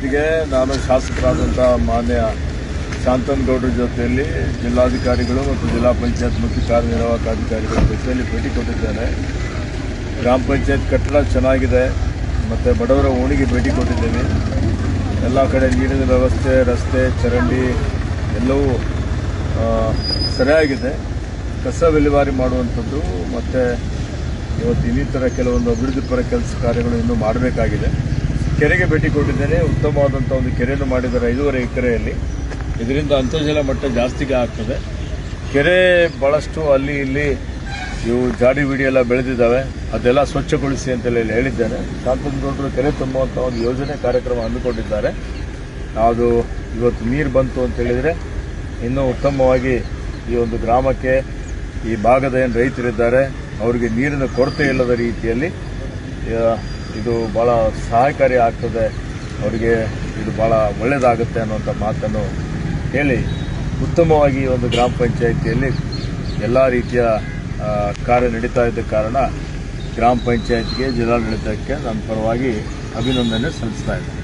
ನಾನು ಶಾಸಕರಾದಂಥ ಮಾನ್ಯ ಶಾಂತನಗೌಡರ ಜೊತೆಯಲ್ಲಿ ಜಿಲ್ಲಾಧಿಕಾರಿಗಳು ಮತ್ತು ಜಿಲ್ಲಾ ಪಂಚಾಯತ್ ಮುಖ್ಯ ಕಾರ್ಯನಿರ್ವಾಹಕ ಅಧಿಕಾರಿಗಳ ಜೊತೆಯಲ್ಲಿ ಭೇಟಿ ಕೊಟ್ಟಿದ್ದೇನೆ. ಗ್ರಾಮ ಪಂಚಾಯತ್ ಕಟ್ಟಡ ಚೆನ್ನಾಗಿದೆ ಮತ್ತು ಬಡವರ ಓಣಿಗೆ ಭೇಟಿ ಕೊಟ್ಟಿದ್ದೇವೆ. ಎಲ್ಲ ಕಡೆ ನೀರಿನ ವ್ಯವಸ್ಥೆ, ರಸ್ತೆ, ಚರಂಡಿ ಎಲ್ಲವೂ ಸರಿಯಾಗಿದೆ. ಕಸ ವಿಲೇವಾರಿ ಮಾಡುವಂಥದ್ದು ಮತ್ತು ಇವತ್ತು ಇನ್ನಿತರ ಕೆಲವೊಂದು ಅಭಿವೃದ್ಧಿಪರ ಕೆಲಸ ಕಾರ್ಯಗಳು ಇನ್ನೂ ಮಾಡಬೇಕಾಗಿದೆ. ಕೆರೆಗೆ ಭೇಟಿ ಕೊಟ್ಟಿದ್ದೇನೆ. ಉತ್ತಮವಾದಂಥ ಒಂದು ಕೆರೆಯನ್ನು ಮಾಡಿದ್ದಾರೆ 5.5 ಎಕರೆಯಲ್ಲಿ. ಇದರಿಂದ ಅಂತರ್ಜಲ ಮಟ್ಟ ಜಾಸ್ತಿಗೆ ಆಗ್ತದೆ. ಕೆರೆ ಭಾಳಷ್ಟು ಅಲ್ಲಿ ಇಲ್ಲಿ ಇವು ಜಾಡಿ ಬಿಡಿ ಎಲ್ಲ ಬೆಳೆದಿದ್ದಾವೆ, ಅದೆಲ್ಲ ಸ್ವಚ್ಛಗೊಳಿಸಿ ಅಂತೇಳಿ ಹೇಳಿದ್ದೇನೆ. ಶಾಂತನಗೌಡರು ಕೆರೆ ತುಂಬುವಂಥ ಒಂದು ಯೋಜನೆ ಕಾರ್ಯಕ್ರಮ ಹಮ್ಮಿಕೊಂಡಿದ್ದಾರೆ. ಅದು ಇವತ್ತು ನೀರು ಬಂತು ಅಂತೇಳಿದರೆ ಇನ್ನೂ ಉತ್ತಮವಾಗಿ ಈ ಒಂದು ಗ್ರಾಮಕ್ಕೆ, ಈ ಭಾಗದ ಏನು ರೈತರಿದ್ದಾರೆ ಅವರಿಗೆ ನೀರಿನ ಕೊರತೆ ಇಲ್ಲದ ರೀತಿಯಲ್ಲಿ ಇದು ಭಾಳ ಸಹಾಯಕಾರಿ ಆಗ್ತದೆ, ಅವರಿಗೆ ಇದು ಭಾಳ ಒಳ್ಳೆಯದಾಗುತ್ತೆ ಅನ್ನುವಂಥ ಮಾತನ್ನು ಹೇಳಿ ಉತ್ತಮವಾಗಿ ಈ ಒಂದು ಗ್ರಾಮ ಪಂಚಾಯಿತಿಯಲ್ಲಿ ಎಲ್ಲ ರೀತಿಯ ಕಾರ್ಯ ನಡೀತಾ ಇದ್ದ ಕಾರಣ ಗ್ರಾಮ ಪಂಚಾಯತ್ಗೆ, ಜಿಲ್ಲಾಡಳಿತಕ್ಕೆ ನನ್ನ ಪರವಾಗಿ ಅಭಿನಂದನೆ ಸಲ್ಲಿಸ್ತಾ ಇದ್ದೇನೆ.